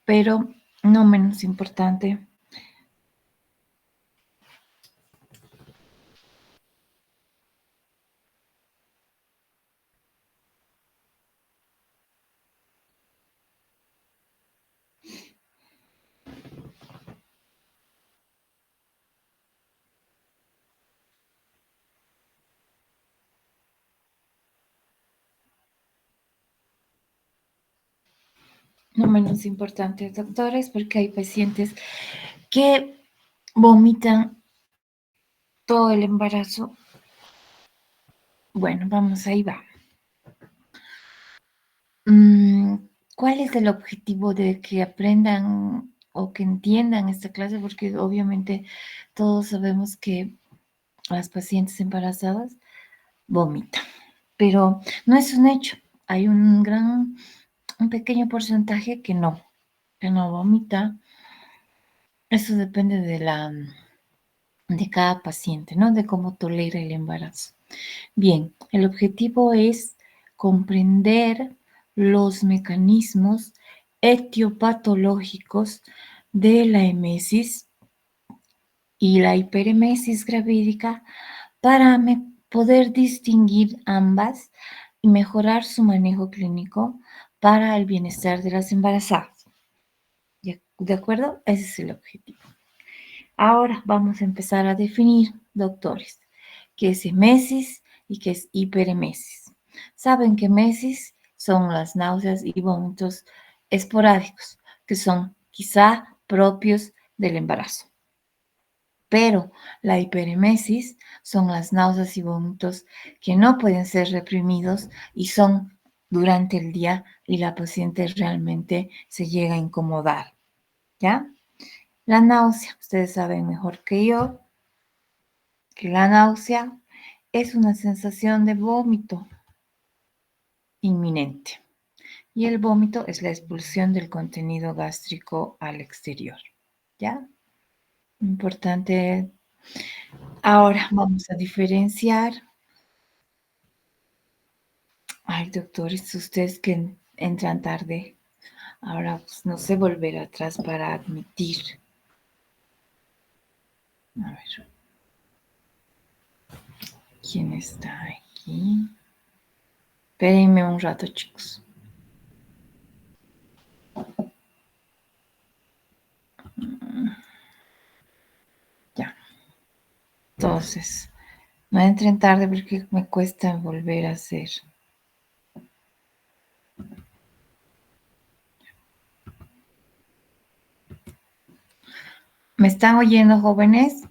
Pero no menos importante, doctores, porque hay pacientes que vomitan todo el embarazo. Bueno, vamos, ahí va. ¿Cuál es el objetivo de que aprendan o que entiendan esta clase? Porque obviamente todos sabemos que las pacientes embarazadas vomitan, pero no es un hecho. Hay un pequeño porcentaje que no vomita. Eso depende de cada paciente, ¿no? De cómo tolera el embarazo. Bien, el objetivo es comprender los mecanismos etiopatológicos de la emesis y la hiperemesis gravídica para poder distinguir ambas y mejorar su manejo clínico para el bienestar de las embarazadas. ¿De acuerdo? Ese es el objetivo. Ahora vamos a empezar a definir, doctores, qué es emesis y qué es hiperemesis. Saben que emesis son las náuseas y vómitos esporádicos, que son quizá propios del embarazo. Pero la hiperemesis son las náuseas y vómitos que no pueden ser reprimidos y son durante el día y la paciente realmente se llega a incomodar, ¿ya? La náusea, ustedes saben mejor que yo que la náusea es una sensación de vómito inminente y el vómito es la expulsión del contenido gástrico al exterior, ¿ya? Importante. Ahora vamos a diferenciar. Ay, doctores, ustedes que entran tarde. Ahora, pues, no sé volver atrás para admitir. A ver, ¿quién está aquí? Espérenme un rato, chicos. Ya. Entonces, no entren tarde porque me cuesta volver a hacer. ¿Me están oyendo, jóvenes?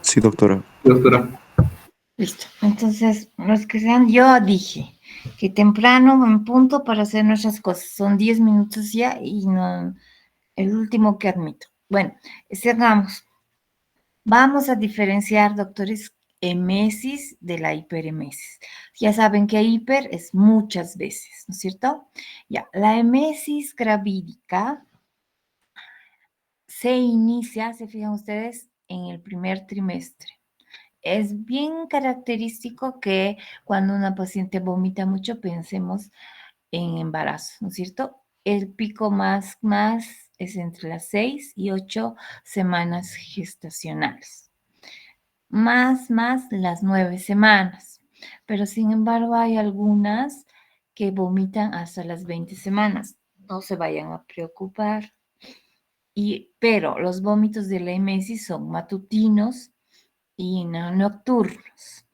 Sí, doctora. Doctora. Listo. Entonces, los que sean, yo dije que temprano, en punto, para hacer nuestras cosas. Son 10 minutos ya y no, el último que admito. Bueno, sigamos. Vamos a diferenciar, doctores, emesis de la hiperemesis. Ya saben que hiper es muchas veces, ¿no es cierto? Ya, la emesis gravídica se inicia, se fijan ustedes, en el primer trimestre. Es bien característico que cuando una paciente vomita mucho pensemos en embarazo, ¿no es cierto? El pico más es entre las 6 y 8 semanas gestacionales, más las 9 semanas. Pero sin embargo hay algunas que vomitan hasta las 20 semanas. No se vayan a preocupar. Pero los vómitos de la emesis son matutinos y no nocturnos.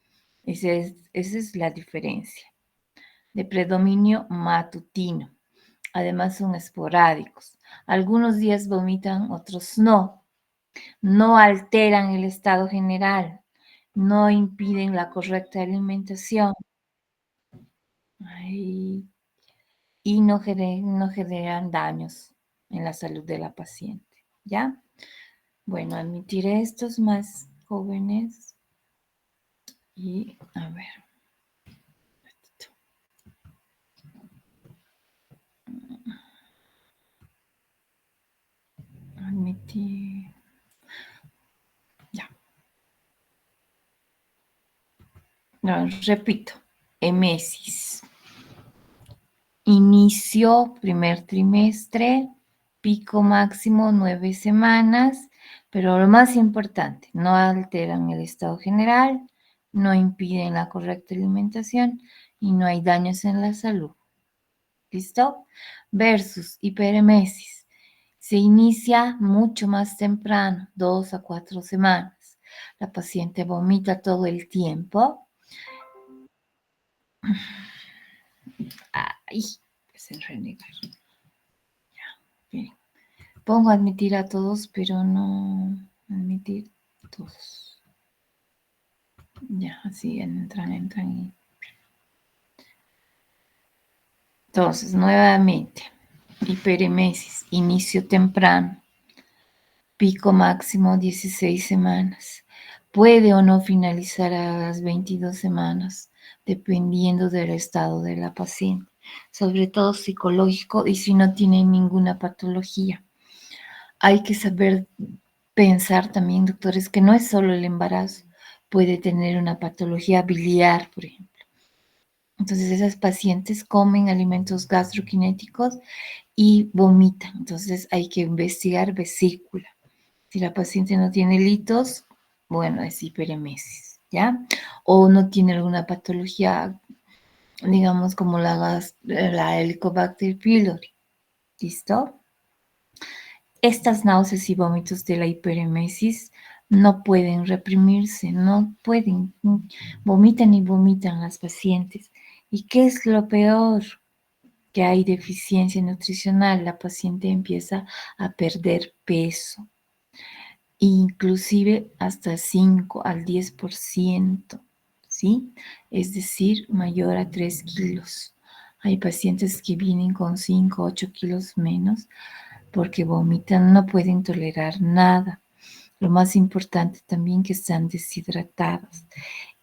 Esa es la diferencia. De predominio matutino. Además son esporádicos. Algunos días vomitan, otros no. No alteran el estado general. No impiden la correcta alimentación. Y no generan daños en la salud de la paciente. ¿Ya? Bueno, admitiré estos más jóvenes. Y a ver. Admitir. Ya. No, repito. Emesis. Inicio, primer trimestre, pico máximo 9 semanas, pero lo más importante, no alteran el estado general, no impiden la correcta alimentación y no hay daños en la salud. ¿Listo? Versus hiperemesis. Se inicia mucho más temprano, 2 a 4 semanas. La paciente vomita todo el tiempo. Ay, es el renegar. Ya, miren. Pongo admitir a todos, pero no admitir todos. Ya, así entran y... Entonces, nuevamente, hiperemesis, inicio temprano, pico máximo 16 semanas. Puede o no finalizar a las 22 semanas, dependiendo del estado de la paciente, sobre todo psicológico y si no tiene ninguna patología. Hay que saber pensar también, doctores, que no es solo el embarazo, puede tener una patología biliar, por ejemplo. Entonces, esas pacientes comen alimentos gastroquinéticos y vomitan. Entonces, hay que investigar vesícula. Si la paciente no tiene litos, bueno, es hiperemesis, ¿ya? O no tiene alguna patología, digamos, como la Helicobacter pylori. ¿Listo? Estas náuseas y vómitos de la hiperemesis no pueden reprimirse, no pueden, vomitan y vomitan las pacientes. ¿Y qué es lo peor? Que hay deficiencia nutricional, la paciente empieza a perder peso, inclusive hasta 5 al 10%, ¿sí? Es decir, mayor a 3 kilos. Hay pacientes que vienen con 5, 8 kilos menos porque vomitan, no pueden tolerar nada. Lo más importante también que están deshidratadas.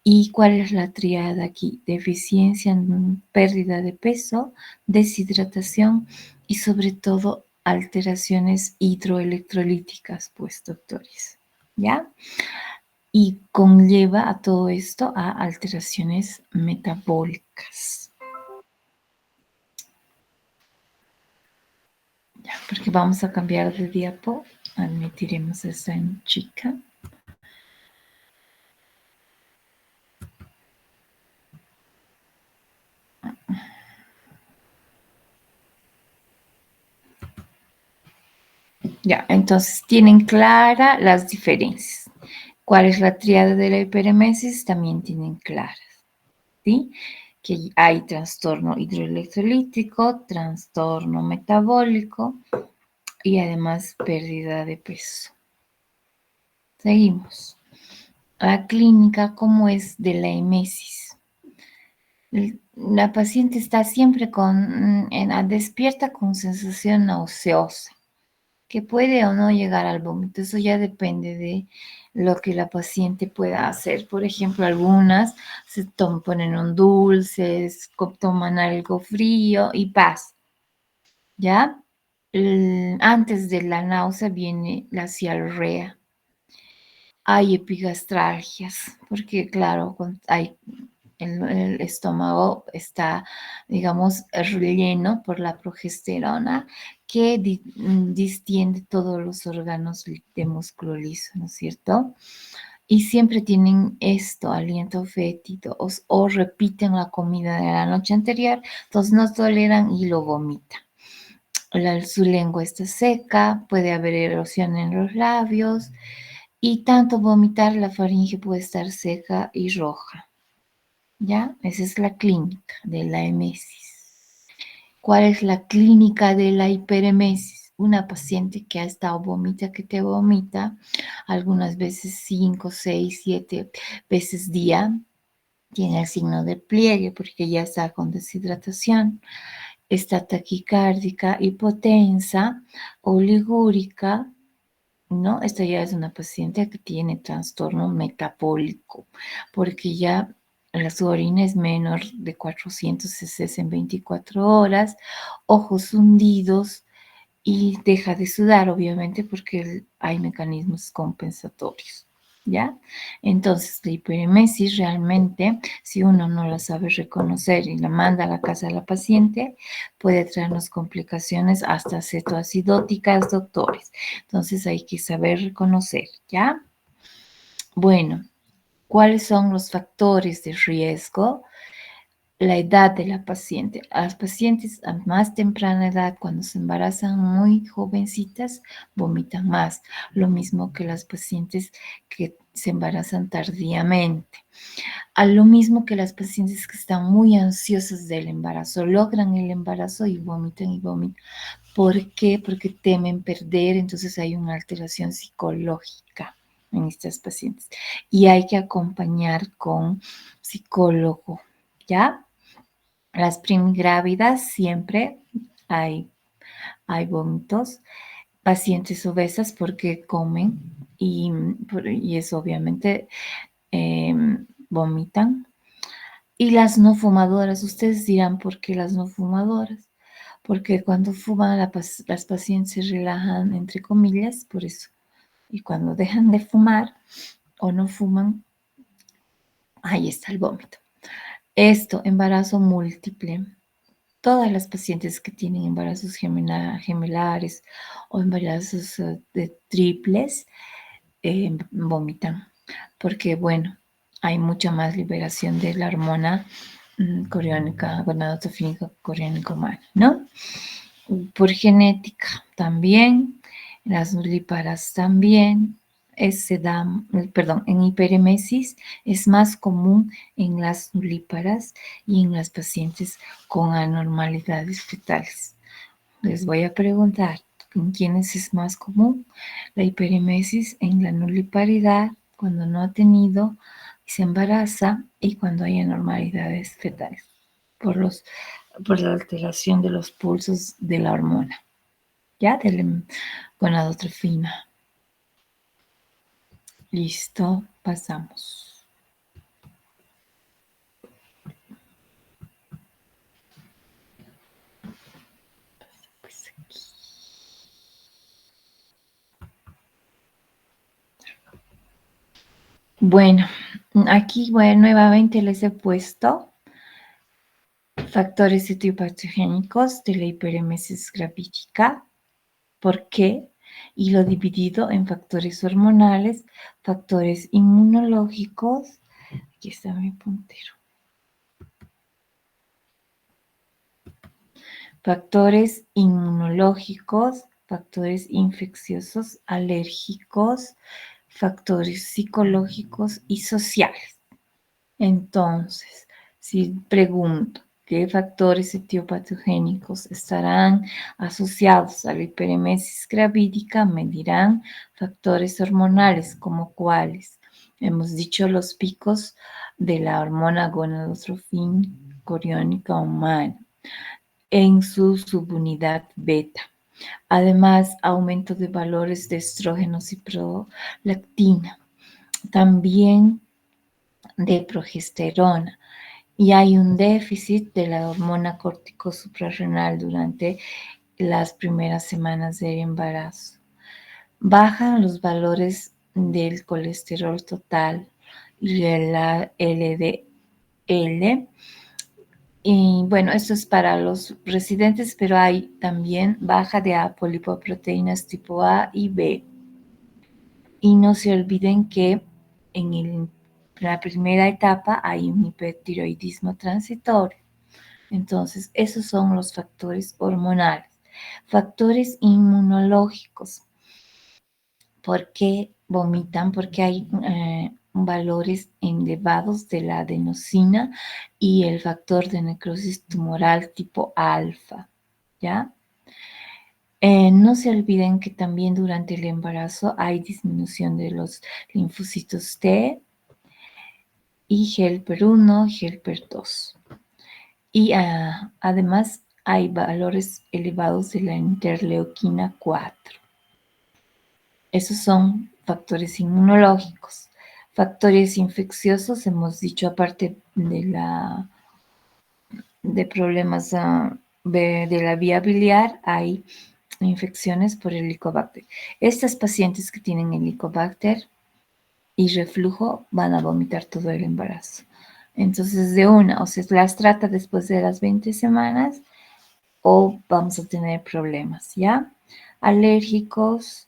¿Y cuál es la triada aquí? Deficiencia, pérdida de peso, deshidratación y sobre todo alteraciones hidroelectrolíticas, pues, doctores, ¿ya? Y conlleva a todo esto a alteraciones metabólicas. Ya, porque vamos a cambiar de diapo. Admitiremos esta en chica. Ya, entonces tienen clara las diferencias. ¿Cuál es la tríada de la hiperemesis? También tienen claras, ¿sí? Que hay trastorno hidroelectrolítico, trastorno metabólico y además pérdida de peso. Seguimos. La clínica, ¿cómo es de la emesis? La paciente está siempre despierta con sensación nauseosa, que puede o no llegar al vómito. Eso ya depende de lo que la paciente pueda hacer. Por ejemplo, algunas se ponen un dulce, toman algo frío y pasa, ¿ya? Antes de la náusea viene la cialrea. Hay epigastralgias, porque claro, el estómago está, digamos, relleno por la progesterona que distiende todos los órganos de músculo liso, ¿no es cierto? Y siempre tienen esto, aliento fétido, o repiten la comida de la noche anterior, entonces no toleran y lo vomitan. Su lengua está seca, puede haber erosión en los labios y tanto vomitar, la faringe puede estar seca y roja. ¿Ya? Esa es la clínica de la emesis. ¿Cuál es la clínica de la hiperemesis? Una paciente que ha estado que te vomita, algunas veces 5, 6, 7 veces día, tiene el signo de pliegue porque ya está con deshidratación, está taquicárdica, hipotensa, oligúrica, ¿no? Esta ya es una paciente que tiene trastorno metabólico, porque ya su orina es menor de 400 cc en 24 horas, ojos hundidos y deja de sudar, obviamente, porque hay mecanismos compensatorios, ¿ya? Entonces, la hiperemesis realmente, si uno no la sabe reconocer y la manda a la casa de la paciente, puede traernos complicaciones hasta cetoacidóticas, doctores. Entonces, hay que saber reconocer, ¿ya? Bueno, ¿cuáles son los factores de riesgo? La edad de la paciente. A las pacientes a más temprana edad, cuando se embarazan muy jovencitas, vomitan más. Lo mismo que las pacientes que se embarazan tardíamente. A lo mismo que las pacientes que están muy ansiosas del embarazo, logran el embarazo y vomitan y vomitan. ¿Por qué? Porque temen perder, entonces hay una alteración psicológica en estas pacientes. Y hay que acompañar con psicólogo, ¿ya? Las primigrávidas siempre hay, hay vómitos. Pacientes obesas porque comen y es obviamente vomitan. Y las no fumadoras, ustedes dirán, ¿por qué las no fumadoras? Porque cuando fuman las pacientes se relajan, entre comillas, por eso. Y cuando dejan de fumar o no fuman, ahí está el vómito. Esto, embarazo múltiple. Todas las pacientes que tienen embarazos gemelares o embarazos de triples vomitan, porque bueno, hay mucha más liberación de la hormona coriónica, gonadotropínica coriónica humana, ¿no? Por genética también, las nulíparas también, se da, perdón, en hiperemesis es más común en las nulíparas y en las pacientes con anormalidades fetales. Les voy a preguntar, ¿en quiénes es más común? La hiperemesis en la nuliparidad, cuando no ha tenido y se embaraza, y cuando hay anormalidades fetales, por la alteración de los pulsos de la hormona, ¿ya? De la gonadotrofina. Listo, pasamos. Pues aquí. Bueno, aquí nuevamente les he puesto factores etiopatogénicos de la hiperemesis gravídica. ¿Por qué? Y lo dividido en factores hormonales, factores inmunológicos. Aquí está mi puntero. Factores inmunológicos, factores infecciosos, alérgicos, factores psicológicos y sociales. Entonces, si pregunto, ¿qué factores etiopatogénicos estarán asociados a la hiperemesis gravídica? Me dirán factores hormonales, como cuáles. Hemos dicho los picos de la hormona gonadotrofina coriónica humana en su subunidad beta. Además, aumento de valores de estrógenos y prolactina. También de progesterona. Y hay un déficit de la hormona corticosuprarrenal durante las primeras semanas del embarazo. Bajan los valores del colesterol total y de la LDL. Y bueno, esto es para los residentes, pero hay también baja de apolipoproteínas tipo A y B. Y no se olviden que en la primera etapa hay un hipertiroidismo transitorio. Entonces, esos son los factores hormonales. Factores inmunológicos. ¿Por qué vomitan? Porque hay valores elevados de la adenosina y el factor de necrosis tumoral tipo alfa, ¿ya? No se olviden que también durante el embarazo hay disminución de los linfocitos T y helper 1, helper 2. Y además hay valores elevados de la interleuquina 4. Esos son factores inmunológicos. Factores infecciosos, hemos dicho, aparte de problemas de la vía biliar, hay infecciones por el Helicobacter. Estas pacientes que tienen Helicobacter y reflujo, van a vomitar todo el embarazo. Entonces, de una, o se las trata después de las 20 semanas o vamos a tener problemas, ¿ya? Alérgicos,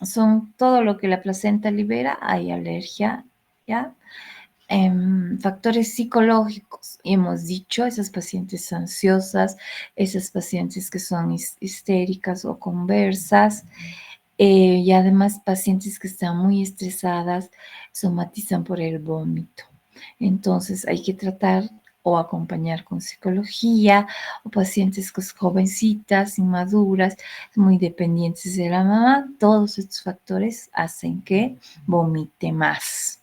son todo lo que la placenta libera, hay alergia, ¿ya? Factores psicológicos, hemos dicho, esas pacientes ansiosas, esas pacientes que son histéricas o conversas, y además pacientes que están muy estresadas somatizan por el vómito. Entonces hay que tratar o acompañar con psicología, o pacientes jovencitas, inmaduras, muy dependientes de la mamá. Todos estos factores hacen que vomite más.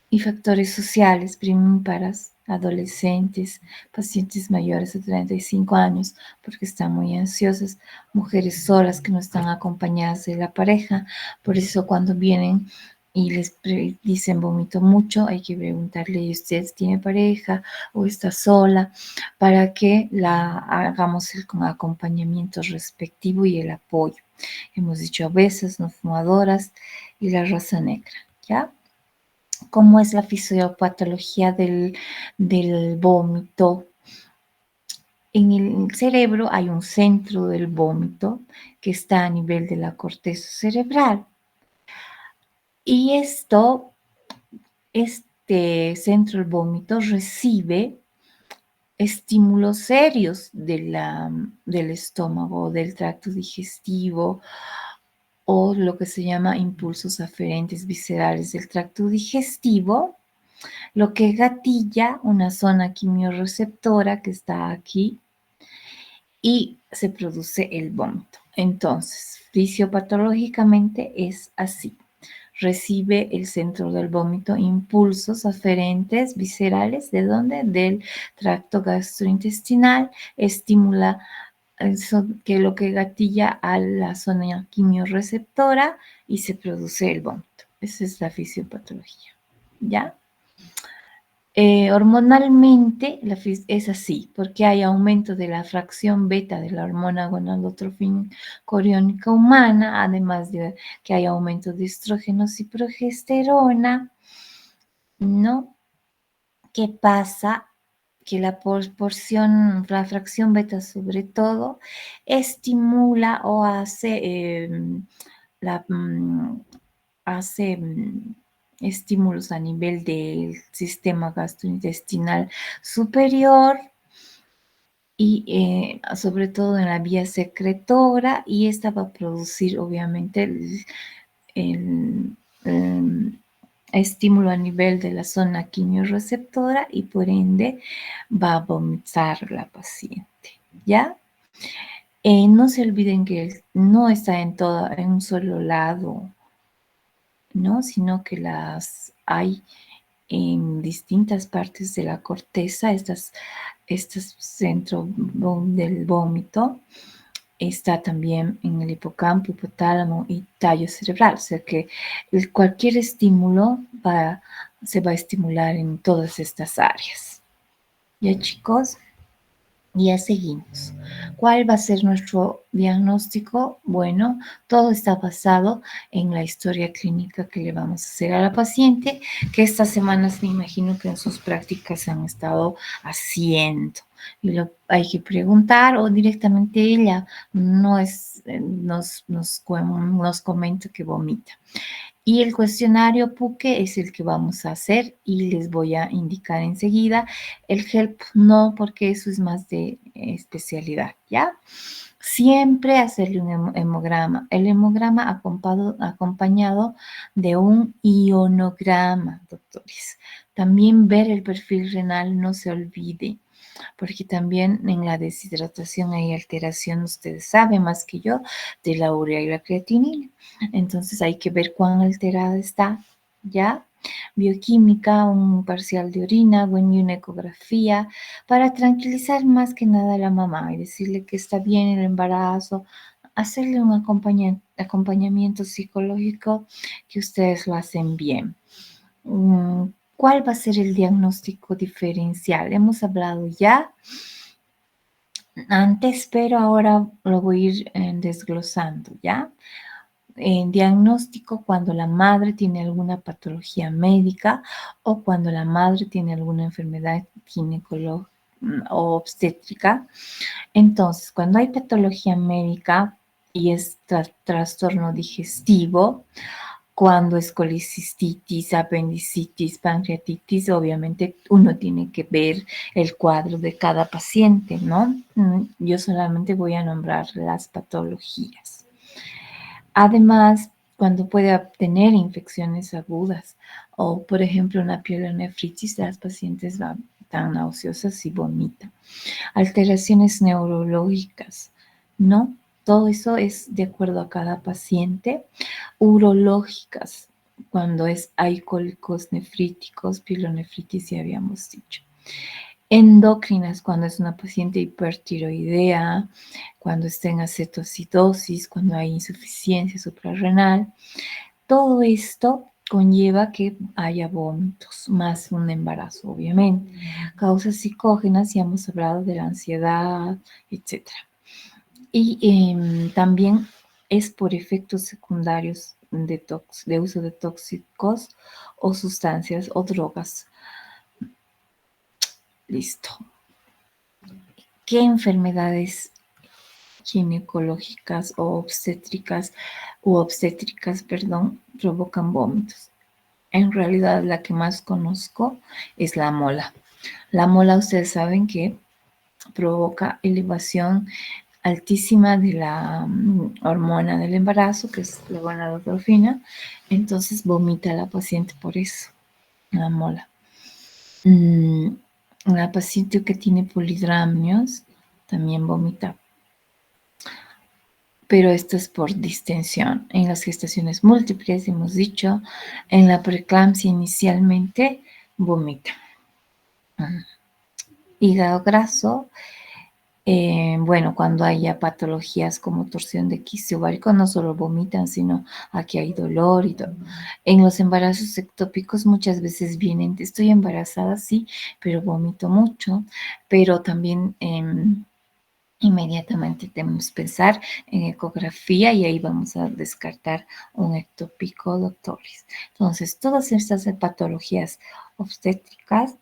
Y factores sociales, primíparas, adolescentes, pacientes mayores de 35 años, porque están muy ansiosas, mujeres solas que no están acompañadas de la pareja. Por eso cuando vienen y les dicen vomito mucho, hay que preguntarle, ¿usted tiene pareja o está sola? Para que la hagamos con acompañamiento respectivo y el apoyo. Hemos dicho obesas, no fumadoras y la raza negra, ¿ya? ¿Cómo es la fisiopatología del vómito? En el cerebro hay un centro del vómito que está a nivel de la corteza cerebral. Y este centro del vómito recibe estímulos serios del estómago, del tracto digestivo, o lo que se llama impulsos aferentes viscerales del tracto digestivo, lo que gatilla una zona quimiorreceptora que está aquí y se produce el vómito. Entonces, fisiopatológicamente es así. Recibe el centro del vómito impulsos aferentes viscerales, ¿de dónde? Del tracto gastrointestinal, estimula eso, que lo que gatilla a la zona quimiorreceptora y se produce el vómito. Esa es la fisiopatología, ¿ya? Hormonalmente es así, porque hay aumento de la fracción beta de la hormona gonadotropina coriónica humana, además de que hay aumento de estrógenos y progesterona, ¿no? ¿Qué pasa? Que la proporción, la fracción beta sobre todo, estimula o hace estímulos a nivel del sistema gastrointestinal superior y sobre todo en la vía secretora, y esta va a producir obviamente el estímulo a nivel de la zona quimiorreceptora y por ende va a vomitar la paciente, ¿ya? No se olviden que no está en un solo lado, ¿no? Sino que las hay en distintas partes de la corteza, este centro del vómito. Está también en el hipocampo, hipotálamo y tallo cerebral, o sea que cualquier estímulo se va a estimular en todas estas áreas. ¿Ya, chicos? Ya seguimos. ¿Cuál va a ser nuestro diagnóstico? Bueno, todo está basado en la historia clínica que le vamos a hacer a la paciente, que estas semanas me imagino que en sus prácticas han estado haciendo. Y hay que preguntar o directamente ella nos comenta que vomita. Y el cuestionario PUQE es el que vamos a hacer y les voy a indicar enseguida. El HELP no, porque eso es más de especialidad, ¿ya? Siempre hacerle un hemograma. El hemograma acompañado de un ionograma, doctores. También ver el perfil renal, no se olvide, porque también en la deshidratación hay alteración, ustedes saben más que yo, de la urea y la creatinina. Entonces hay que ver cuán alterada está, ¿ya? Bioquímica, un parcial de orina, una ecografía, para tranquilizar más que nada a la mamá y decirle que está bien el embarazo, hacerle un acompañamiento psicológico que ustedes lo hacen bien. ¿Cuál va a ser el diagnóstico diferencial? Hemos hablado ya antes, pero ahora lo voy a ir desglosando, ¿ya? En diagnóstico cuando la madre tiene alguna patología médica o cuando la madre tiene alguna enfermedad ginecológica o obstétrica. Entonces, cuando hay patología médica y es trastorno digestivo, cuando es colicistitis, apendicitis, pancreatitis, obviamente uno tiene que ver el cuadro de cada paciente, ¿no? Yo solamente voy a nombrar las patologías. Además, cuando puede obtener infecciones agudas o, por ejemplo, una pielonefritis, las pacientes están nauseosas y vomitan. Alteraciones neurológicas, ¿no? Todo eso es de acuerdo a cada paciente. Urológicas, cuando hay cólicos nefríticos, pielonefritis, ya habíamos dicho. Endocrinas, cuando es una paciente hipertiroidea, cuando está en acetoacidosis, cuando hay insuficiencia suprarrenal. Todo esto conlleva que haya vómitos, más un embarazo, obviamente. Causas psicógenas, ya hemos hablado de la ansiedad, etc. Y también es por efectos secundarios de uso de tóxicos o sustancias o drogas. Listo. ¿Qué enfermedades ginecológicas o obstétricas, provocan vómitos? En realidad la que más conozco es la mola. La mola, ustedes saben que provoca elevación altísima de la hormona del embarazo, que es la gonadotropina. Entonces vomita a la paciente por eso, la mola. La paciente que tiene polidramios también vomita, pero esto es por distensión. En las gestaciones múltiples, hemos dicho, en la preeclampsia inicialmente vomita. Hígado graso, bueno, cuando haya patologías como torsión de quiste ovárico, no solo vomitan, sino aquí hay dolor y todo. En los embarazos ectópicos muchas veces vienen, estoy embarazada, sí, pero vomito mucho, pero también inmediatamente debemos pensar en ecografía y ahí vamos a descartar un ectópico doctoris. Entonces, todas estas patologías obstétricas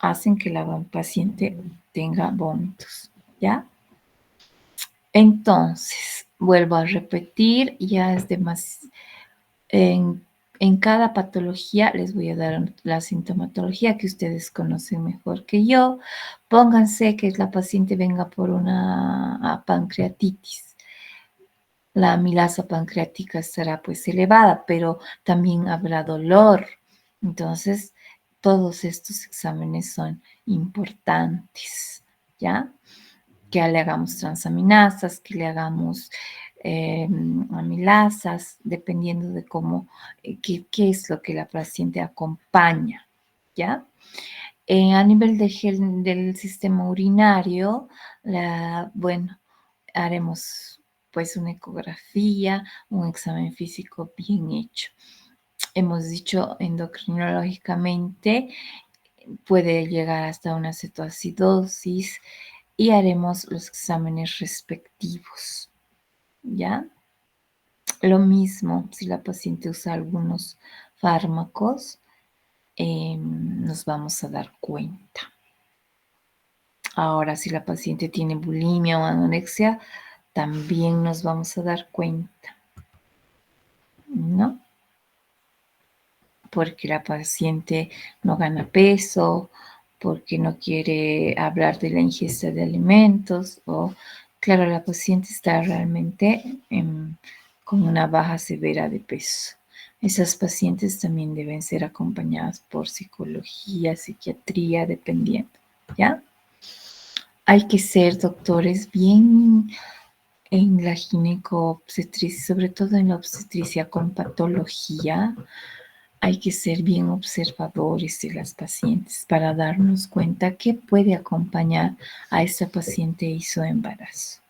hacen que la paciente tenga vómitos, ¿ya? Entonces, vuelvo a repetir, ya es de más, en cada patología les voy a dar la sintomatología que ustedes conocen mejor que yo. Pónganse que la paciente venga por una pancreatitis. La amilasa pancreática estará pues elevada, pero también habrá dolor. Entonces, todos estos exámenes son importantes, ¿ya? Que le hagamos transaminasas, que le hagamos amilasas, dependiendo de cómo, qué es lo que la paciente acompaña, ¿ya? A nivel del sistema urinario, bueno, haremos pues una ecografía, un examen físico bien hecho. Hemos dicho endocrinológicamente, puede llegar hasta una cetoacidosis y haremos los exámenes respectivos, ¿ya? Lo mismo si la paciente usa algunos fármacos, nos vamos a dar cuenta. Ahora, si la paciente tiene bulimia o anorexia, también nos vamos a dar cuenta, ¿no? Porque la paciente no gana peso, porque no quiere hablar de la ingesta de alimentos o, claro, la paciente está realmente con una baja severa de peso. Esas pacientes también deben ser acompañadas por psicología, psiquiatría, dependiendo, ¿ya? Hay que ser doctores bien en la ginecobstetricia, sobre todo en la obstetricia con patología. Hay que ser bien observadores de las pacientes para darnos cuenta qué puede acompañar a esta paciente y su embarazo,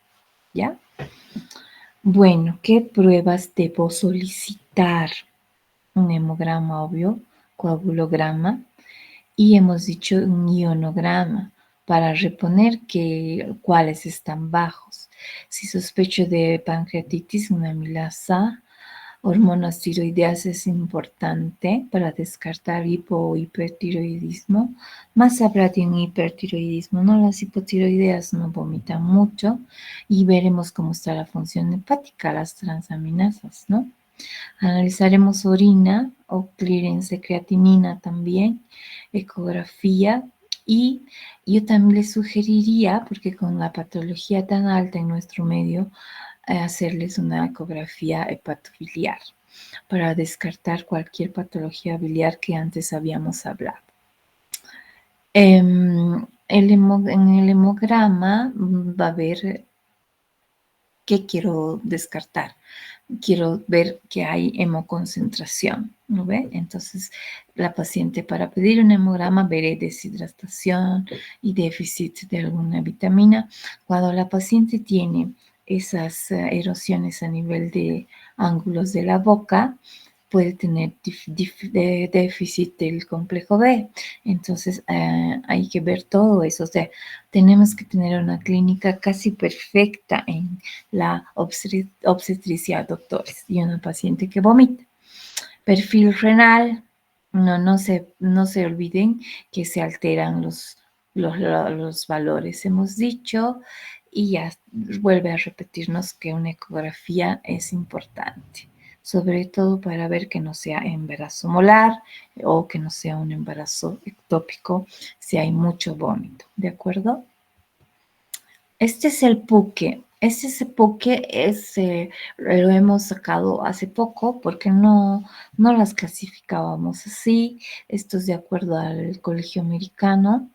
¿ya? Bueno, ¿qué pruebas debo solicitar? Un hemograma obvio, coagulograma y hemos dicho un ionograma para reponer cuáles están bajos. Si sospecho de pancreatitis, una amilasa, hormonas tiroideas es importante para descartar hipo o hipertiroidismo. Más habrá de un hipertiroidismo, ¿no? Las hipotiroideas no vomitan mucho y veremos cómo está la función hepática, las transaminasas, ¿no? Analizaremos orina o clearance de creatinina también, ecografía y yo también les sugeriría, porque con la patología tan alta en nuestro medio, hacerles una ecografía hepatobiliar para descartar cualquier patología biliar que antes habíamos hablado. En el hemograma va a haber qué quiero descartar. Quiero ver que hay hemoconcentración, ¿no ve? Entonces, la paciente para pedir un hemograma veré deshidratación y déficit de alguna vitamina. Cuando la paciente tiene esas erosiones a nivel de ángulos de la boca, puede tener déficit del complejo B. Entonces, hay que ver todo eso. O sea, tenemos que tener una clínica casi perfecta en la obstetricia, doctores, y una paciente que vomita. Perfil renal, no se olviden que se alteran los valores, hemos dicho, y ya vuelve a repetirnos que una ecografía es importante, sobre todo para ver que no sea embarazo molar o que no sea un embarazo ectópico si hay mucho vómito, ¿de acuerdo? Este es el puque. Ese puque lo hemos sacado hace poco porque no las clasificábamos así. Esto es de acuerdo al Colegio Americano.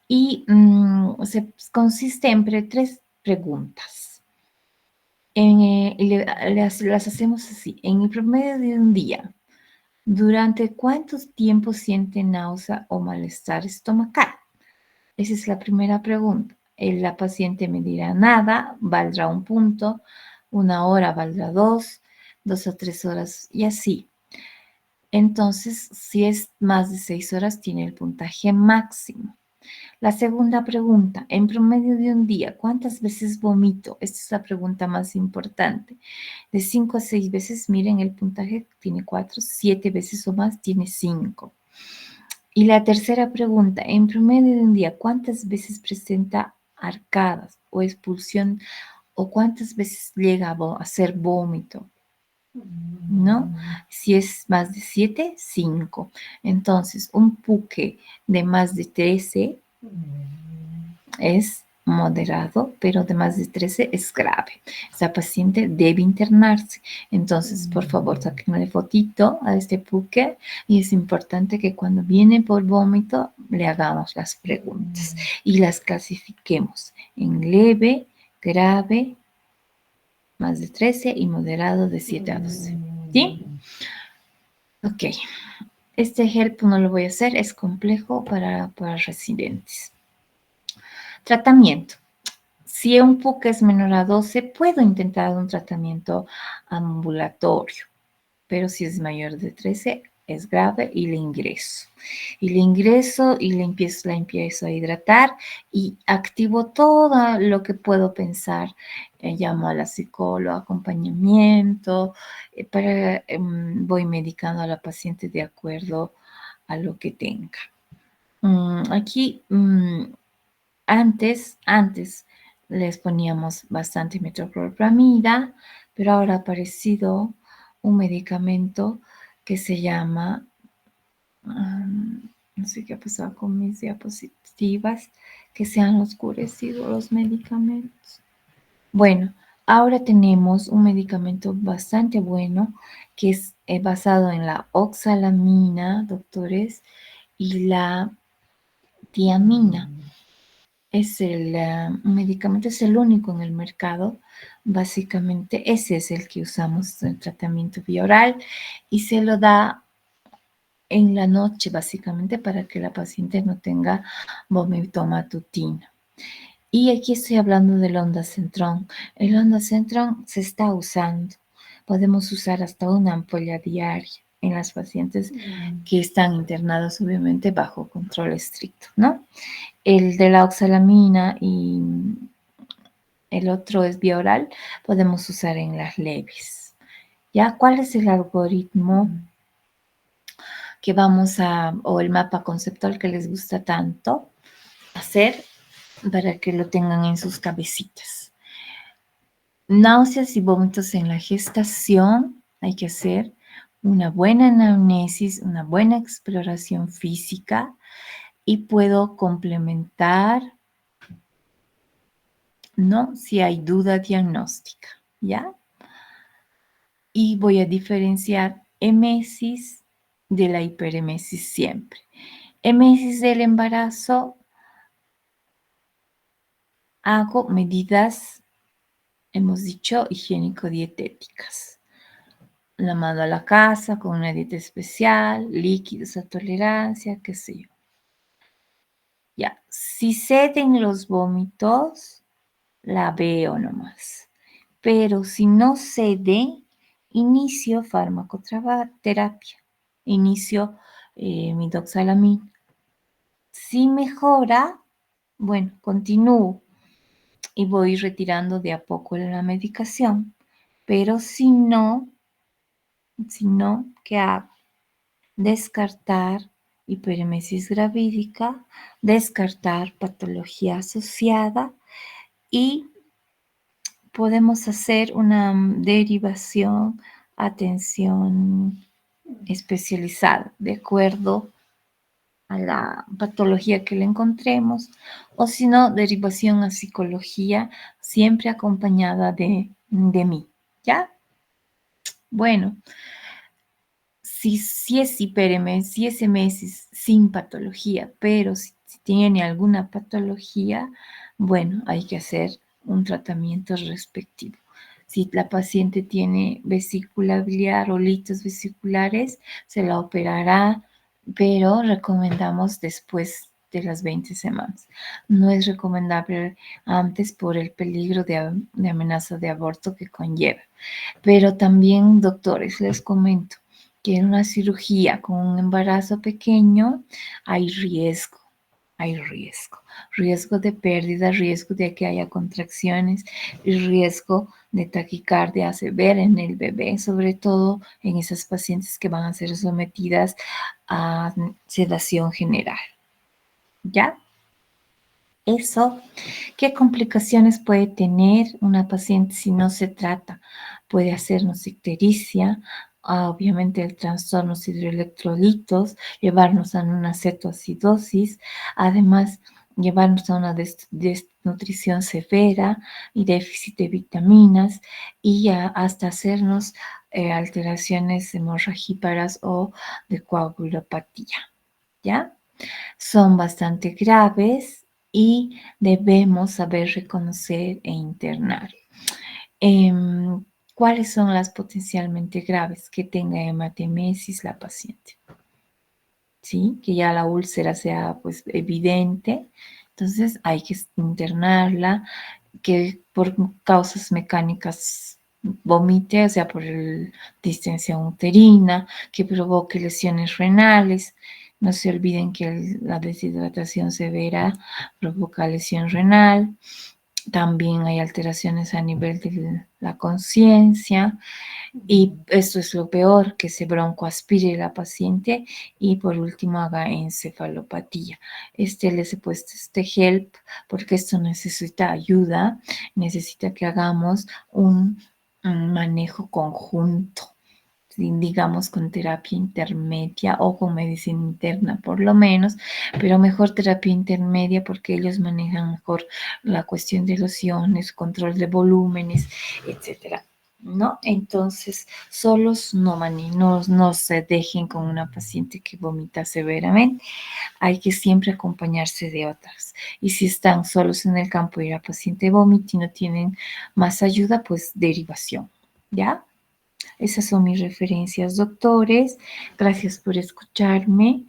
Y consiste en tres preguntas. Las hacemos así. En el promedio de un día, ¿durante cuánto tiempo siente náusea o malestar estomacal? Esa es la primera pregunta. La paciente me dirá nada, valdrá 1 punto, 1 hora valdrá 2, 2 a 3 horas y así. Entonces, si es más de 6 horas, tiene el puntaje máximo. La segunda pregunta, en promedio de un día, ¿cuántas veces vomito? Esta es la pregunta más importante. De 5 a 6 veces, miren el puntaje, tiene 4, 7 veces o más, tiene 5. Y la tercera pregunta, en promedio de un día, ¿cuántas veces presenta arcadas o expulsión o cuántas veces llega a hacer vómito? ¿No? Si es más de 7, 5. Entonces, un puque de más de 13 es moderado, pero de más de 13 es grave. Esa paciente debe internarse. Entonces, por favor, sáquenle fotito a este puque y es importante que cuando viene por vómito le hagamos las preguntas y las clasifiquemos en leve, grave, más de 13 y moderado de 7 a 12. ¿Sí? Ok. Este help no lo voy a hacer, es complejo para residentes. Tratamiento. Si un PUC es menor a 12, puedo intentar un tratamiento ambulatorio, pero si es mayor de 13, es grave y le ingreso. Y le ingreso y la empiezo a hidratar y activo todo lo que puedo pensar. Llamo a la psicóloga, acompañamiento, voy medicando a la paciente de acuerdo a lo que tenga. Aquí antes les poníamos bastante metoclopramida, pero ahora ha aparecido un medicamento que se llama, no sé qué ha pasado con mis diapositivas, que se han oscurecido los medicamentos. Bueno, ahora tenemos un medicamento bastante bueno que es basado en la oxalamina, doctores, y la tiamina. Es el medicamento, es el único en el mercado. Básicamente, ese es el que usamos en tratamiento vía oral y se lo da en la noche, básicamente, para que la paciente no tenga vómito matutino. Y aquí estoy hablando del ondansetron. El ondansetron se está usando. Podemos usar hasta una ampolla diaria en las pacientes que están internadas, obviamente, bajo control estricto, ¿no? El de la oxalamina y el otro es vía oral, podemos usar en las leves. ¿Ya? ¿Cuál es el algoritmo que o el mapa conceptual que les gusta tanto hacer para que lo tengan en sus cabecitas? Náuseas y vómitos en la gestación, hay que hacer una buena anamnesis, una buena exploración física y puedo complementar, ¿no? Si hay duda diagnóstica, ¿ya? Y voy a diferenciar emesis de la hiperemesis siempre. Emesis del embarazo, hago medidas, hemos dicho, higiénico-dietéticas. La mando a la casa con una dieta especial, líquidos a tolerancia, qué sé yo. Ya, si ceden los vómitos, la veo nomás. Pero si no cede, inicio farmacoterapia. Inicio midazolamida. Si mejora, bueno, continúo y voy retirando de a poco la medicación. Pero si no, ¿qué hago? Descartar hiperemesis gravídica, descartar patología asociada y podemos hacer una derivación, atención especializada, de acuerdo a la patología que le encontremos, o si no, derivación a psicología, siempre acompañada de mí, ¿ya? Bueno, si es hiperemesis, si es emesis sin patología, pero si tiene alguna patología, bueno, hay que hacer un tratamiento respectivo. Si la paciente tiene vesícula biliar o litos vesiculares, se la operará, pero recomendamos después de las 20 semanas. No es recomendable antes por el peligro de amenaza de aborto que conlleva. Pero también, doctores, les comento que en una cirugía con un embarazo pequeño hay riesgo. Hay riesgo de pérdida, riesgo de que haya contracciones y riesgo de taquicardia severa en el bebé, sobre todo en esas pacientes que van a ser sometidas a sedación general. ¿Ya? Eso, ¿qué complicaciones puede tener una paciente si no se trata? Puede hacernos ictericia, obviamente el trastornos hidroelectrolitos, llevarnos a una cetoacidosis, además llevarnos a una desnutrición severa y déficit de vitaminas y hasta hacernos alteraciones hemorragíparas o de coagulopatía, ¿ya? Son bastante graves y debemos saber reconocer e internar. ¿Cuáles son las potencialmente graves? Que tenga hematemesis la paciente, ¿sí? Que ya la úlcera sea pues evidente, entonces hay que internarla, que por causas mecánicas vomite, o sea, por distensión uterina, que provoque lesiones renales. No se olviden que la deshidratación severa provoca lesión renal. También hay alteraciones a nivel de la conciencia y esto es lo peor, que se broncoaspire la paciente y por último haga encefalopatía. Les he puesto este HELP porque esto necesita ayuda, necesita que hagamos un manejo conjunto, digamos con terapia intermedia o con medicina interna por lo menos, pero mejor terapia intermedia porque ellos manejan mejor la cuestión de los iones, control de volúmenes, etcétera, ¿no? Entonces, solos no se dejen con una paciente que vomita severamente, hay que siempre acompañarse de otras. Y si están solos en el campo y la paciente vomita y no tienen más ayuda, pues derivación, ¿ya? Esas son mis referencias, doctores. Gracias por escucharme.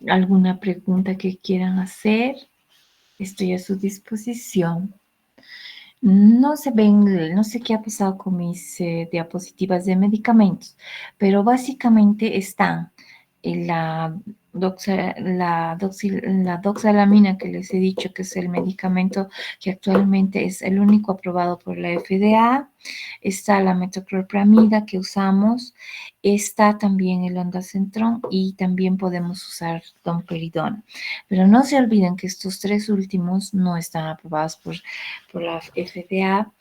¿Alguna pregunta que quieran hacer? Estoy a su disposición. No se ven, no sé qué ha pasado con mis diapositivas de medicamentos, pero básicamente están en la doxalamina que les he dicho que es el medicamento que actualmente es el único aprobado por la FDA. Está la metoclopramida que usamos, está también el ondansetron y también podemos usar domperidona. Pero no se olviden que estos tres últimos no están aprobados por la FDA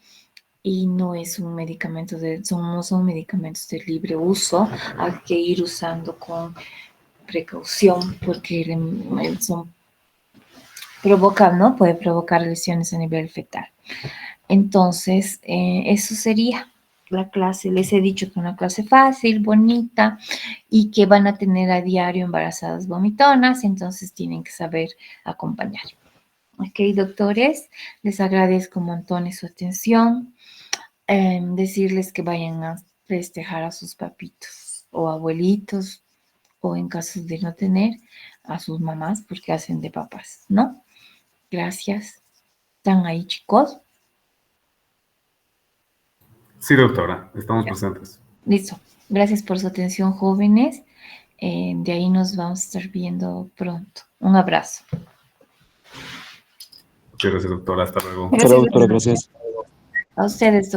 y no es un medicamento son medicamentos de libre uso. Hay que ir usando con precaución porque provocan, ¿no? Puede provocar lesiones a nivel fetal. Entonces, eso sería la clase. Les he dicho que es una clase fácil, bonita y que van a tener a diario embarazadas vomitonas, entonces tienen que saber acompañar. Ok, doctores, les agradezco un montón su atención. Decirles que vayan a festejar a sus papitos o abuelitos o en caso de no tener a sus mamás porque hacen de papás, ¿no? Gracias. ¿Están ahí, chicos? Sí, doctora, estamos presentes. Listo. Gracias por su atención, jóvenes. De ahí nos vamos a estar viendo pronto. Un abrazo. Muchas gracias, doctora. Hasta luego. Hasta luego, doctora, gracias. A ustedes,